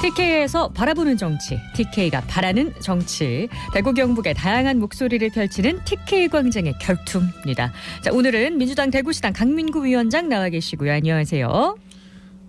TK에서 바라보는 정치, TK가 바라는 정치. 대구 경북의 다양한 목소리를 펼치는 TK 광장의 결투입니다. 자, 오늘은 민주당 대구시당 강민구 위원장 나와 계시고요. 안녕하세요.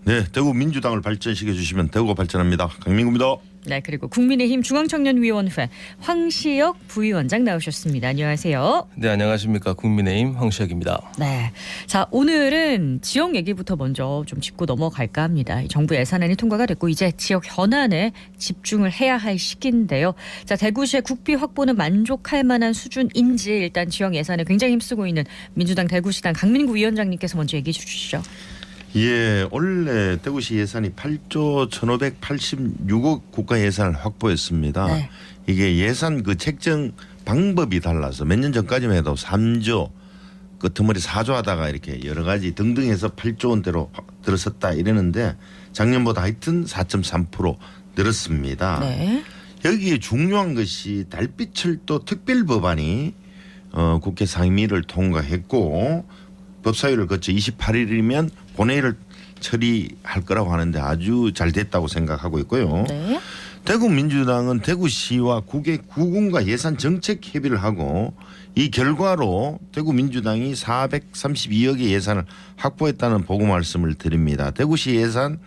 네, 대구 민주당을 발전시켜 주시면 대구가 발전합니다. 강민구입니다. 네, 그리고 국민의힘 중앙청년위원회 황시혁 부위원장 나오셨습니다. 안녕하세요. 네, 안녕하십니까. 국민의힘 황시혁입니다. 네, 자, 오늘은 지역 얘기부터 먼저 좀 짚고 넘어갈까 합니다. 정부 예산안이 통과가 됐고 이제 지역 현안에 집중을 해야 할 시기인데요. 자, 대구시의 국비 확보는 만족할 만한 수준인지 일단 지역 예산에 굉장히 힘쓰고 있는 민주당 대구시당 강민구 위원장님께서 먼저 얘기해 주시죠. 예, 원래 대구시 예산이 8조 1,586억 국가 예산을 확보했습니다. 네. 이게 예산 그 책정 방법이 달라서 몇 년 전까지만 해도 3조 끄트머리 4조 하다가 이렇게 여러 가지 등등해서 8조 원대로 들어섰다 이러는데 작년보다 하여튼 4.3% 늘었습니다. 네. 여기에 중요한 것이 달빛철도 특별법안이 국회 상임위를 통과했고 법사위를 거쳐 28일이면 본회의를 처리할 거라고 하는데 아주 잘 됐다고 생각하고 있고요. 네. 대구 민주당은 대구시와 구군과 예산 정책 협의를 하고 이 결과로 대구 민주당이 432억의 예산을 확보했다는 보고 말씀을 드립니다. 대구시 예산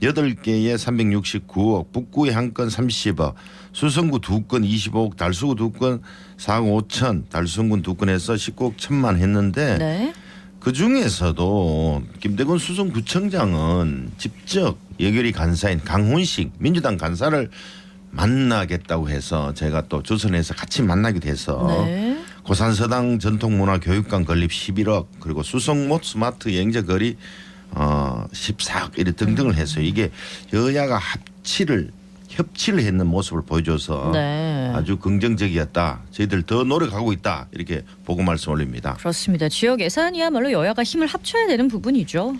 8개에 369억, 북구에 한 건 30억, 수성구 2건 25억, 달수구 2건 4억 5천, 달수성군 2건에서 19억 1천만 했는데 네. 그중에서도 김대건 수성구청장은 직접 예결위 간사인 강훈식 민주당 간사를 만나겠다고 해서 제가 또 조선에서 같이 만나기도 해서 네. 고산서당 전통문화교육관 건립 11억 그리고 수성못 스마트 영재거리 14억 이렇게 등등을 해서 이게 여야가 협치를 했는 모습을 보여줘서 네. 아주 긍정적이었다. 저희들 더 노력하고 있다. 이렇게 보고 말씀 올립니다. 그렇습니다. 지역 예산이야말로 여야가 힘을 합쳐야 되는 부분이죠.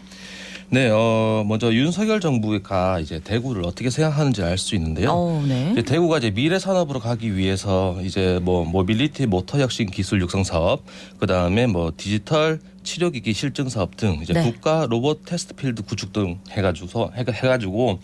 네, 먼저 윤석열 정부가 이제 대구를 어떻게 생각하는지 알 수 있는데요. 네. 이제 대구가 이제 미래 산업으로 가기 위해서 이제 뭐 모빌리티 모터 혁신 기술 육성 사업, 그 다음에 뭐 디지털 치료기기 실증 사업 등 이제 네. 국가 로봇 테스트 필드 구축 등 해가지고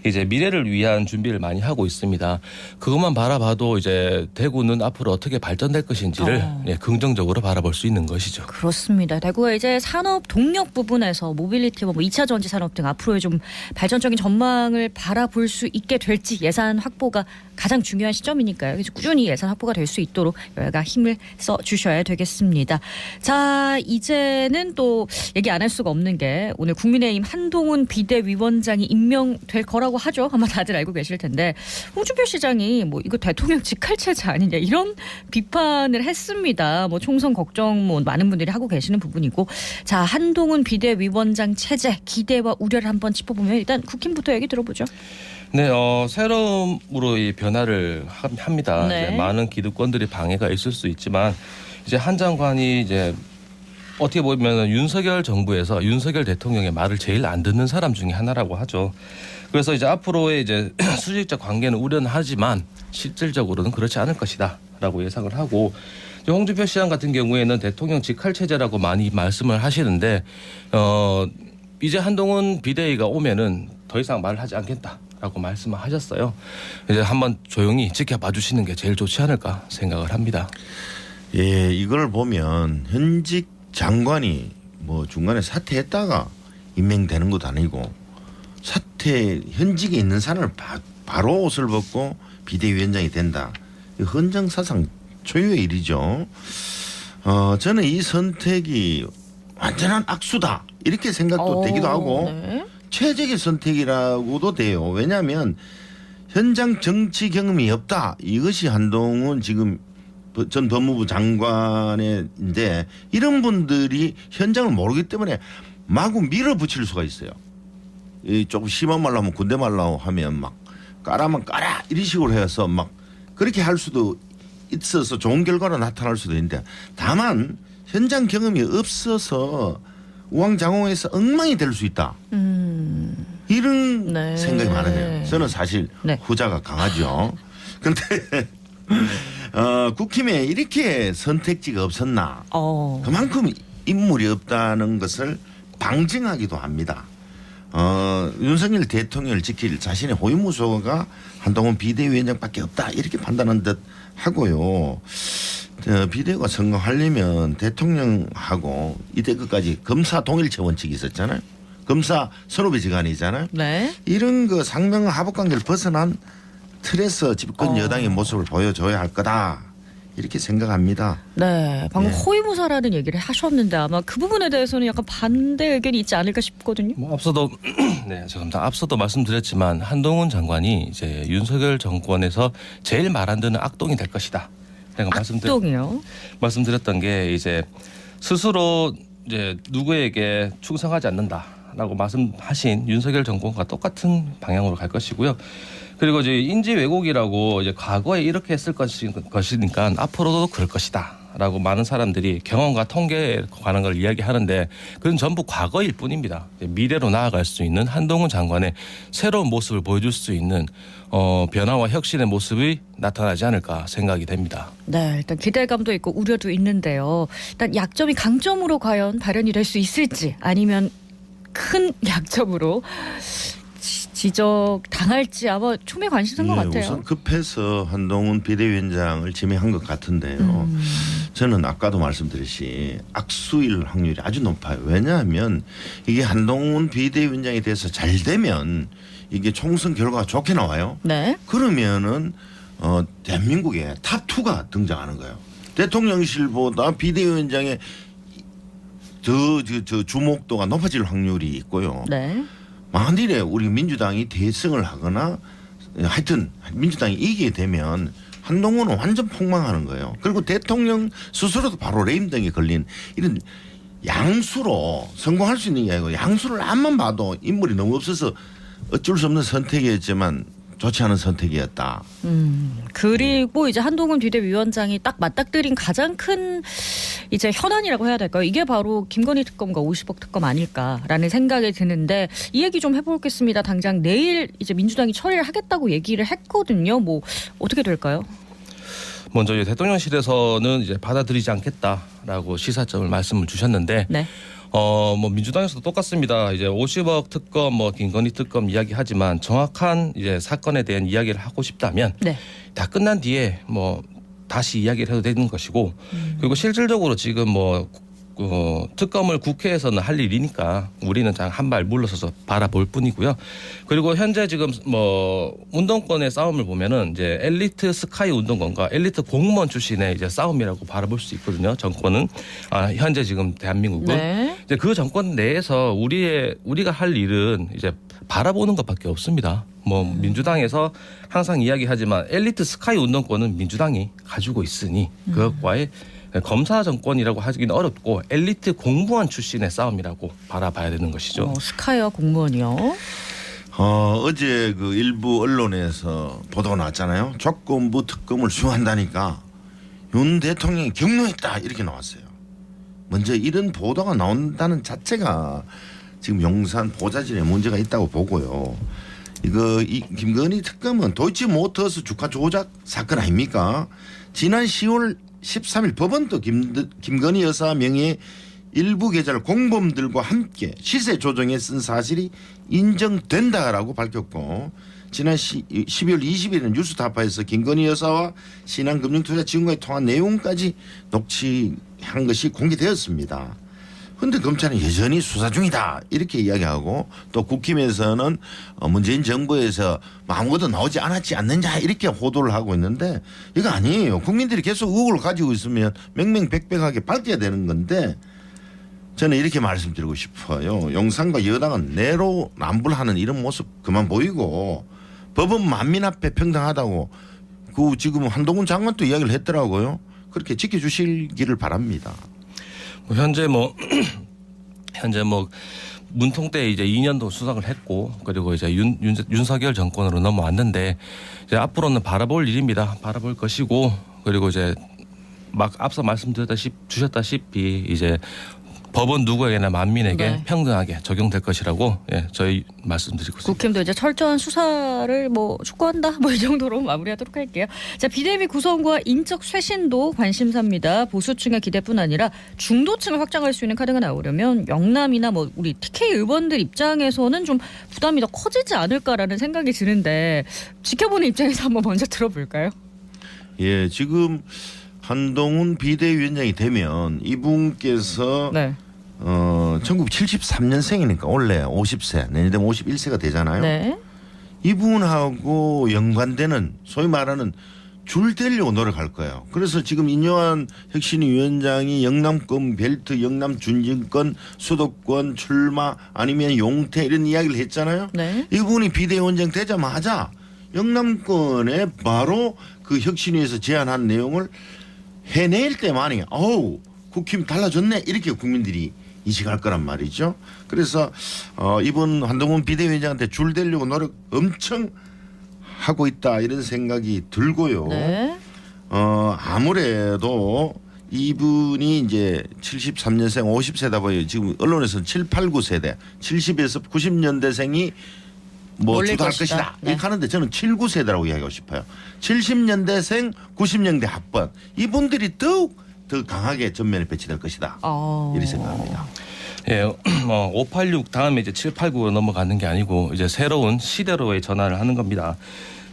이제 미래를 위한 준비를 많이 하고 있습니다. 그것만 바라봐도 이제 대구는 앞으로 어떻게 발전될 것인지를 긍정적으로 바라볼 수 있는 것이죠. 그렇습니다. 대구가 이제 산업 동력 부분에서 모빌리티, 뭐 2차 전지 산업 등 앞으로의 좀 발전적인 전망을 바라볼 수 있게 될지 예산 확보가 가장 중요한 시점이니까요. 그래서 꾸준히 예산 확보가 될 수 있도록 여야가 힘을 써 주셔야 되겠습니다. 자, 이제는 또 얘기 안 할 수가 없는 게 오늘 국민의힘 한동훈 비대위원장이 임명될 거라고 하죠. 아마 다들 알고 계실 텐데 홍준표 시장이 뭐 이거 대통령 직할체제 아니냐 이런 비판을 했습니다. 뭐 총선 걱정 뭐 많은 분들이 하고 계시는 부분이고, 자, 한동훈 비대위원장 체제 기대와 우려를 한번 짚어보면 일단 국힘부터 얘기 들어보죠. 네, 새로움으로 이 변화를 합니다. 네. 이제 많은 기득권들이 방해가 있을 수 있지만 이제 한 장관이 이제 어떻게 보면 윤석열 정부에서 윤석열 대통령의 말을 제일 안 듣는 사람 중에 하나라고 하죠. 그래서 이제 앞으로의 이제 수직적 관계는 우려하지만 실질적으로는 그렇지 않을 것이다라고 예상을 하고, 홍준표 시장 같은 경우에는 대통령 직할 체제라고 많이 말씀을 하시는데 이제 한동훈 비대위가 오면은 더 이상 말을 하지 않겠다라고 말씀을 하셨어요. 이제 한번 조용히 지켜봐 주시는 게 제일 좋지 않을까 생각을 합니다. 예, 이걸 보면 현직 장관이 뭐 중간에 사퇴했다가 임명되는 것도 아니고 현직에 있는 사람을 바로 옷을 벗고 비대위원장이 된다. 헌정사상 초유의 일이죠. 저는 이 선택이 완전한 악수다 이렇게 생각도 되기도 하고 네. 최적의 선택이라고도 돼요. 왜냐하면 현장 정치 경험이 없다. 이것이 한동훈 지금 전 법무부 장관인데 이런 분들이 현장을 모르기 때문에 마구 밀어붙일 수가 있어요. 조금 심한 말로 하면 군대 말로 하면 막 까라면 까라 이런 식으로 해서 막 그렇게 할 수도 있어서 좋은 결과로 나타날 수도 있는데, 다만 현장 경험이 없어서 우왕좌왕해서 엉망이 될 수 있다. 이런 네. 생각이 많아요. 저는 사실 네. 후자가 강하죠. 그런데 국힘에 이렇게 선택지가 없었나. 그만큼 인물이 없다는 것을 방증하기도 합니다. 윤석열 대통령을 지킬 자신의 호위무소가 한동훈 비대위원장밖에 없다 이렇게 판단한 듯 하고요. 비대위가 성공하려면 대통령하고 이때 끝까지 검사 동일체 원칙이 있었잖아요. 검사 선후배 지간이잖아요. 네. 이런 그 상명하복 관계를 벗어난 틀에서 집권 여당의 모습을 보여줘야 할 거다. 이렇게 생각합니다. 네, 방금 네. 호위무사라는 얘기를 하셨는데 아마 그 부분에 대해서는 약간 반대 의견이 있지 않을까 싶거든요. 뭐 앞서도 네, 죄송합니다. 앞서도 말씀드렸지만 한동훈 장관이 이제 윤석열 정권에서 제일 말 안 듣는 악동이 될 것이다. 제가 악동이요? 말씀드렸던 게 이제 스스로 이제 누구에게 충성하지 않는다라고 말씀하신 윤석열 정권과 똑같은 방향으로 갈 것이고요. 그리고 이제 인지 왜곡이라고 이제 과거에 이렇게 했을 것이니까 앞으로도 그럴 것이다라고 많은 사람들이 경험과 통계에 관한 걸 이야기하는데 그건 전부 과거일 뿐입니다. 미래로 나아갈 수 있는 한동훈 장관의 새로운 모습을 보여줄 수 있는 변화와 혁신의 모습이 나타나지 않을까 생각이 됩니다. 네, 일단 기대감도 있고 우려도 있는데요. 일단 약점이 강점으로 과연 발현이 될 수 있을지 아니면 큰 약점으로 지적 당할지 아마 초미의 관심사인 것 같아요. 우선 급해서 한동훈 비대위원장을 지명한 것 같은데요. 저는 아까도 말씀드렸듯이 악수일 확률이 아주 높아요. 왜냐하면 이게 한동훈 비대위원장에 대해서 잘 되면 이게 총선 결과가 좋게 나와요. 네. 그러면은 대한민국에 탑2가 등장하는 거예요. 대통령실보다 비대위원장의 저 주목도가 높아질 확률이 있고요. 네. 만일에 우리 민주당이 대승을 하거나 하여튼 민주당이 이기게 되면 한동훈은 완전 폭망하는 거예요. 그리고 대통령 스스로도 바로 레임등에 걸린 이런 양수로 성공할 수 있는 게 아니고 양수를 앞만 봐도 인물이 너무 없어서 어쩔 수 없는 선택이었지만 좋지 않은 선택이었다. 그리고 이제 한동훈 비대위원장이 딱 맞닥뜨린 가장 큰 이제 현안이라고 해야 될까요? 이게 바로 김건희 특검과 50억 특검 아닐까라는 생각이 드는데 이 얘기 좀 해보겠습니다. 당장 내일 이제 민주당이 처리를 하겠다고 얘기를 했거든요. 뭐 어떻게 될까요? 먼저 이제 대통령실에서는 이제 받아들이지 않겠다라고 시사점을 말씀을 주셨는데. 네. 뭐 민주당에서도 똑같습니다. 이제 50억 특검, 뭐 김건희 특검 이야기하지만 정확한 이제 사건에 대한 이야기를 하고 싶다면 네. 다 끝난 뒤에 뭐 다시 이야기를 해도 되는 것이고 그리고 실질적으로 지금 뭐 특검을 국회에서는 할 일이니까 우리는 한 발 물러서서 바라볼 뿐이고요. 그리고 현재 지금 뭐 운동권의 싸움을 보면은 이제 엘리트 스카이 운동권과 엘리트 공무원 출신의 이제 싸움이라고 바라볼 수 있거든요. 정권은 현재 지금 대한민국은 네. 이제 그 정권 내에서 우리가 할 일은 이제 바라보는 것밖에 없습니다. 뭐 민주당에서 항상 이야기하지만 엘리트 스카이 운동권은 민주당이 가지고 있으니 그것과의 검사 정권이라고 하기는 어렵고 엘리트 공무원 출신의 싸움이라고 바라봐야 되는 것이죠. 스카이와 공무원이요. 어제 그 일부 언론에서 보도가 나왔잖아요. 조건부 특검을 수용한다니까 윤 대통령이 격려했다 이렇게 나왔어요. 먼저 이런 보도가 나온다는 자체가 지금 용산 보좌진에 문제가 있다고 보고요. 이 김건희 특검은 도이치모터스 주가 조작 사건 아닙니까? 지난 10월 13일 법원도 김건희 여사 명의의 일부 계좌를 공범들과 함께 시세 조정에 쓴 사실이 인정된다라고 밝혔고 지난 12월 20일에는 뉴스타파에서 김건희 여사와 신한금융투자지원과의 통화 내용까지 녹취한 것이 공개되었습니다. 그런데 검찰은 여전히 수사 중이다 이렇게 이야기하고 또 국힘에서는 문재인 정부에서 아무것도 나오지 않았지 않느냐 이렇게 호도를 하고 있는데 이거 아니에요. 국민들이 계속 의혹을 가지고 있으면 명명백백하게 밝혀야 되는 건데 저는 이렇게 말씀드리고 싶어요. 용산과 여당은 내로남불하는 이런 모습 그만 보이고 법은 만민 앞에 평등하다고 그 지금 한동훈 장관도 이야기를 했더라고요. 그렇게 지켜주시기를 바랍니다. 현재 문통 때 이제 2년도 수상을 했고 그리고 이제 윤석열 정권으로 넘어왔는데 이제 앞으로는 바라볼 일입니다. 바라볼 것이고 그리고 이제 막 앞서 말씀드렸다시피 이제 법은 누구에게나 만민에게 네. 평등하게 적용될 것이라고 저희 말씀드리고 있습니다. 국힘도 이제 철저한 수사를 뭐 촉구한다 뭐 이 정도로 마무리하도록 할게요. 자, 비대위 구성과 인적 쇄신도 관심사입니다. 보수층의 기대뿐 아니라 중도층을 확장할 수 있는 카드가 나오려면 영남이나 뭐 우리 TK 의원들 입장에서는 좀 부담이 더 커지지 않을까라는 생각이 드는데 지켜보는 입장에서 한번 먼저 들어볼까요? 예, 지금 한동훈 비대위원장이 되면 이분께서 네. 1973년생이니까 원래 50세, 내년 되면 51세가 되잖아요. 네. 이분하고 연관되는 소위 말하는 줄 떼려고 노력할 거예요. 그래서 지금 인요한 혁신위 위원장이 영남권 벨트, 영남 준진권, 수도권 출마 아니면 용태 이런 이야기를 했잖아요. 네. 이분이 비대위원장 되자마자 영남권에 바로 그 혁신위에서 제안한 내용을 해낼 때만이 어우 국힘 달라졌네 이렇게 국민들이 인식할 거란 말이죠. 그래서 이번 한동훈 비대위원장한테 줄 대려고 노력 엄청 하고 있다 이런 생각이 들고요. 네. 아무래도 이분이 이제 73년생 50세다 보여 지금 언론에서는 7, 8, 9세대 70에서 90년대생이 뭐 몰릴 주도할 것이다. 것이다. 네. 이렇게 하는데 저는 7, 9세대라고 이야기하고 싶어요. 70년대생 90년대 학번 이분들이 더욱 더 강하게 전면에 배치될 것이다. 이렇게 생각합니다. 예, 586 다음에 이제 789로 넘어가는 게 아니고 이제 새로운 시대로의 전환을 하는 겁니다.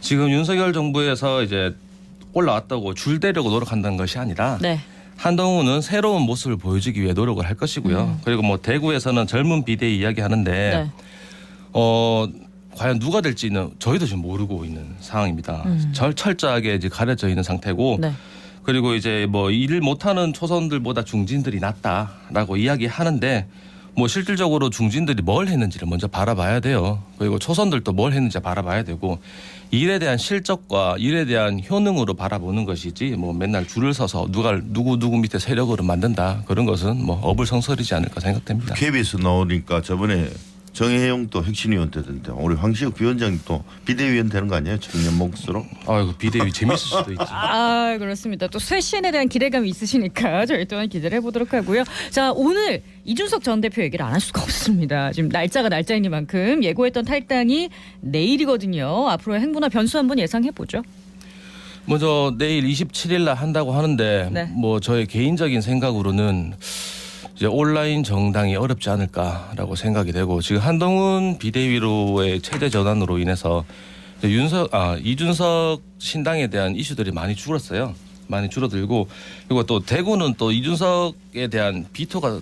지금 윤석열 정부에서 이제 올라왔다고 줄 대려고 노력한다는 것이 아니라 네. 한동훈은 새로운 모습을 보여주기 위해 노력을 할 것이고요. 그리고 뭐 대구에서는 젊은 비대위 이야기하는데 네. 과연 누가 될지는 저희도 지금 모르고 있는 상황입니다. 철저하게 이제 가려져 있는 상태고 네. 그리고 이제 뭐 일을 못하는 초선들보다 중진들이 낫다라고 이야기하는데 뭐 실질적으로 중진들이 뭘 했는지를 먼저 바라봐야 돼요. 그리고 초선들도 뭘 했는지 바라봐야 되고 일에 대한 실적과 일에 대한 효능으로 바라보는 것이지 뭐 맨날 줄을 서서 누구 밑에 세력으로 만든다 그런 것은 뭐 어불성설이지 않을까 생각됩니다. KBS 나오니까 저번에 정혜영 또 혁신위원 되던데 우리 황시혁 위원장이 또 비대위원 되는 거 아니에요? 청년 몫으로. 아이고 비대위 재밌을 수도 있지. 아, 그렇습니다. 또 쇄신에 대한 기대감이 있으시니까 저희 또한 기대를 해보도록 하고요. 자, 오늘 이준석 전 대표 얘기를 안 할 수가 없습니다. 지금 날짜가 날짜이니만큼 예고했던 탈당이 내일이거든요. 앞으로의 행보나 변수 한번 예상해보죠. 먼저 내일 27일 날 한다고 하는데 네. 뭐 저의 개인적인 생각으로는 이제 온라인 정당이 어렵지 않을까라고 생각이 되고 지금 한동훈 비대위로의 체제 전환으로 인해서 이준석 신당에 대한 이슈들이 많이 줄었어요. 많이 줄어들고 그리고 또 대구는 또 이준석에 대한 비토가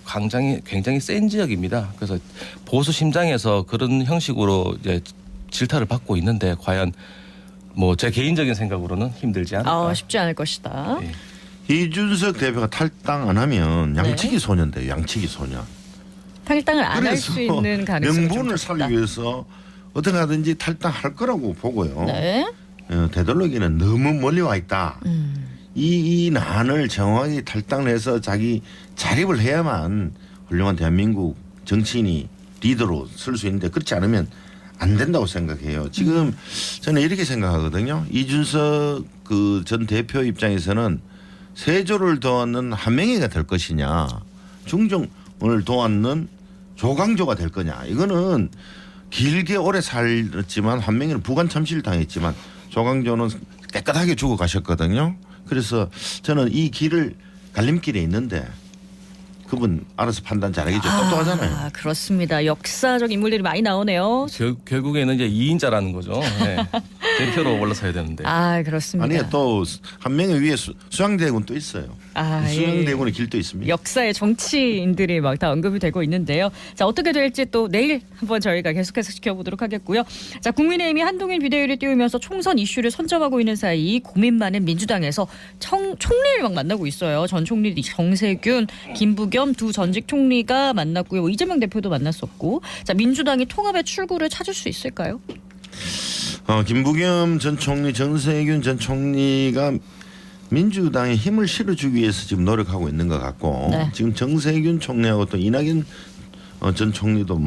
굉장히 센 지역입니다. 그래서 보수 심장에서 그런 형식으로 이제 질타를 받고 있는데 과연 뭐 제 개인적인 생각으로는 힘들지 않을까. 쉽지 않을 것이다. 예. 이준석 대표가 탈당 안 하면 양치기 소년 돼요. 양치기 소년. 탈당을 안 할 수 있는 가능성이 명분을 좀 살리기 위해서 어떻게 하든지 탈당할 거라고 보고요. 네. 되돌리기는 너무 멀리 와 있다. 이 난을 정확히 탈당해서 자기 자립을 해야만 훌륭한 대한민국 정치인이 리더로 설 수 있는데 그렇지 않으면 안 된다고 생각해요. 지금 저는 이렇게 생각하거든요. 이준석 그 전 대표 입장에서는 세조를 도왔는 한명회가 될 것이냐 중종을 도왔는 조광조가 될 거냐. 이거는 길게 오래 살았지만 한명회는 부관 참시를 당했지만 조광조는 깨끗하게 죽어가셨거든요. 그래서 저는 이 길을 갈림길에 있는데 그분 알아서 판단 잘하겠죠. 똑똑하잖아요. 그렇습니다. 역사적 인물들이 많이 나오네요. 결국에는 이제 2인자라는 거죠. 네. 대표로 올라서야 되는데. 그렇습니다. 아니요. 또 한명회 위에 수양대군 또 있어요. 수양대군의 길도 있습니다. 역사의 정치인들이 막 다 언급이 되고 있는데요. 자, 어떻게 될지 또 내일 한번 저희가 계속해서 지켜보도록 하겠고요. 자, 국민의힘이 한동훈 비대위를 띄우면서 총선 이슈를 선점하고 있는 사이 고민 많은 민주당에서 총리를 막 만나고 있어요. 전 총리 정세균, 김부겸 두 전직 총리가 만났고요. 이재명 대표도 만났었고. 자, 민주당이 통합의 출구를 찾을 수 있을까요? 김부겸 전 총리, 정세균 전 총리가 민주당에 힘을 실어주기 위해서 지금 노력하고 있는 것 같고 네. 지금 정세균 총리하고 또 이낙연 전 총리도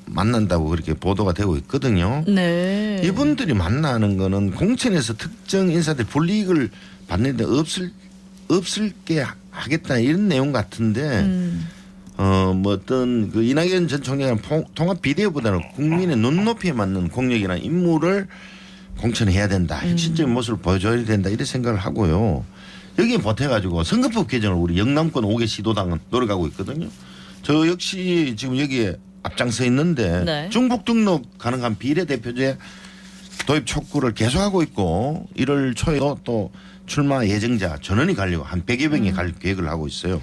만난다고 그렇게 보도가 되고 있거든요. 네. 이분들이 만나는 거는 공천에서 특정 인사들 불이익을 받는데 없을게 하겠다 이런 내용 같은데 뭐 어떤 그 이낙연 전 총리는 통합 비대위보다는 국민의 눈높이에 맞는 공력이나 임무를 공천해야 된다. 핵심적인 모습을 보여줘야 된다. 이런 생각을 하고요. 여기에 보태가지고 선거법 개정을 우리 영남권 5개 시도당은 노력하고 있거든요. 저 역시 지금 여기에 앞장서 있는데 네. 중복 등록 가능한 비례대표제 도입 촉구를 계속하고 있고 1월 초에도 또 출마 예정자 전원이 가려고 한 100여 명이 갈 계획을 하고 있어요.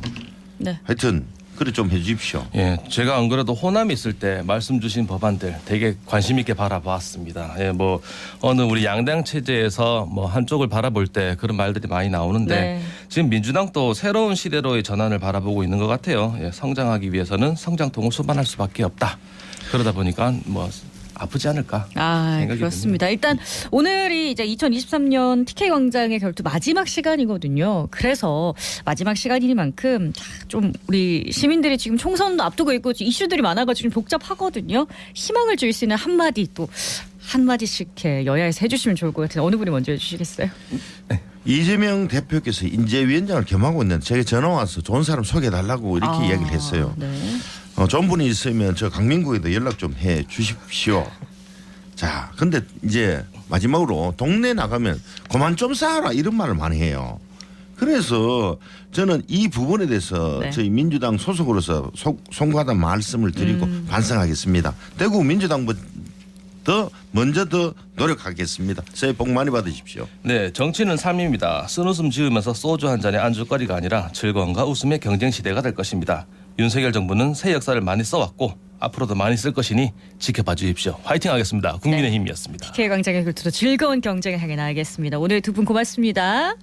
네. 하여튼 그래 좀 해주십시오. 예, 제가 안 그래도 호남에 있을 때 말씀 주신 법안들 되게 관심 있게 바라봤습니다. 예, 뭐 어느 우리 양당 체제에서 뭐 한쪽을 바라볼 때 그런 말들이 많이 나오는데 네. 지금 민주당도 새로운 시대로의 전환을 바라보고 있는 것 같아요. 예, 성장하기 위해서는 성장통을 수반할 수밖에 없다. 그러다 보니까 뭐 아프지 않을까 생각이 그렇습니다. 듭니다. 일단 오늘이 이제 2023년 TK 광장의 결투 마지막 시간이거든요. 그래서 마지막 시간이니만큼 좀 우리 시민들이 지금 총선도 앞두고 있고 이슈들이 많아가지고 좀 복잡하거든요. 희망을 줄 수 있는 한마디 또 한마디씩 이렇게 여야에서 해주시면 좋을 것 같은데 어느 분이 먼저 해주시겠어요? 이재명 대표께서 인재위원장을 겸하고 있는데 제가 전화 와서 좋은 사람 소개해달라고 이렇게 이야기를 했어요. 네. 좋은 분이 있으면 저 강민구에도 연락 좀 해 주십시오. 자, 근데 이제 마지막으로 동네 나가면 그만 좀 싸라 이런 말을 많이 해요. 그래서 저는 이 부분에 대해서 네. 저희 민주당 소속으로서 송구하다 말씀을 드리고 반성하겠습니다. 대구 민주당부터 먼저 더 노력하겠습니다. 새해 복 많이 받으십시오. 네, 정치는 삶입니다. 쓴웃음 지으면서 소주 한 잔의 안주거리가 아니라 즐거움과 웃음의 경쟁 시대가 될 것입니다. 윤석열 정부는 새 역사를 많이 써왔고 앞으로도 많이 쓸 것이니 지켜봐 주십시오. 화이팅 하겠습니다. 국민의힘이었습니다. TK 광장의 결투도 즐거운 경쟁을 향해 나가겠습니다. 오늘 두 분 고맙습니다.